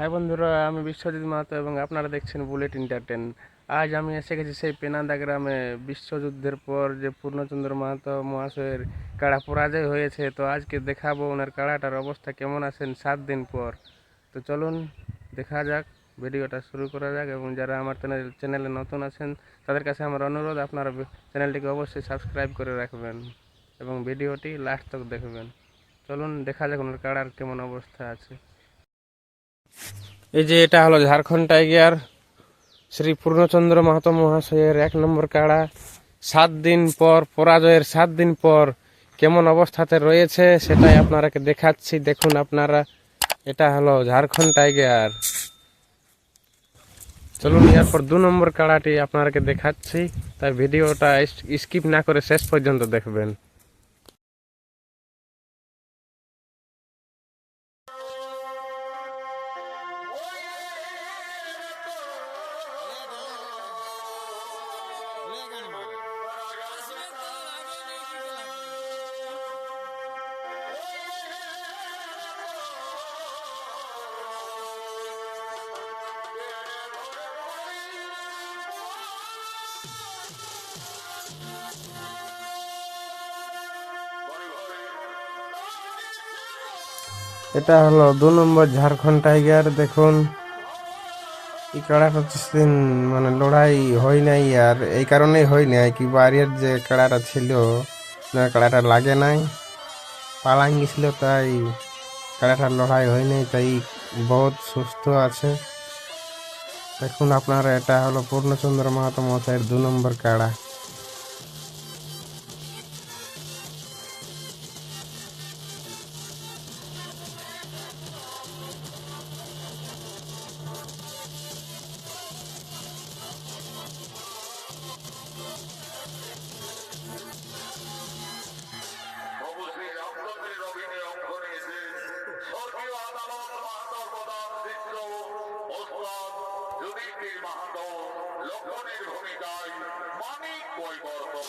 High বন্ধুরা, আমি বিশ্বজিৎ মাহাতো এবং আপনারা দেখছেন বুলেট এন্টারটেন। আজ আমি এসে গেছি সেই পেনাদা গ্রামে। বিশ্বযুদ্ধের পর যে পূর্ণচন্দ্র মাহাতো মহাশয়ের কাড়া পরাজয় হয়েছে, তো আজকে দেখাবো ওনার কাড়াটার অবস্থা কেমন আছেন 7 দিন পর। তো চলুন দেখা যাক, ভিডিওটা শুরু করা যাক। এবং যারা আমার চ্যানেলে নতুন আছেন তাদের কাছে আমার অনুরোধ, আপনারা চ্যানেলটিকে অবশ্যই সাবস্ক্রাইব করে রাখবেন এবং ভিডিওটি লাস্ট তক দেখবেন। চলুন দেখা যাক ওনার কাড়ার কেমন অবস্থা আছে। এই যে এটা হলো ঝাড়খণ্ড টাইগার শ্রী পূর্ণচন্দ্র মাহাতো মহাশয়ের 1 নম্বর কাড়া। 7 দিন পর পরাজয়ের 7 দিন পর কেমন অবস্থাতে রয়েছে সেটাই আপনারাকে দেখাচ্ছি। দেখুন আপনারা, এটা হলো ঝাড়খণ্ড টাইগার। চলুন এরপর 2 নম্বর কাড়াটি আপনারাকে দেখাচ্ছি, তাই ভিডিওটা স্কিপ না করে শেষ পর্যন্ত দেখবেন। এটা হলো 2 নম্বর ঝাড়খণ্ড টাইগার। দেখুন এই কাড়াটা মানে লড়াই হয় নাই, আর এই কারণেই হয় নাই কি বাড়ির যে কাড়াটা ছিল না, কাড়াটা লাগে নাই, পালাং গেছিল, তাই কাড়াটার লড়াই হয় নাই, তাই বহুত সুস্থ আছে। দেখুন আপনারা, এটা হলো পূর্ণচন্দ্র মাহাতো মশাইয়ের 2 নম্বর কাড়া। লক্ষণের ভূমিকায় মানিক পরিবর্তন।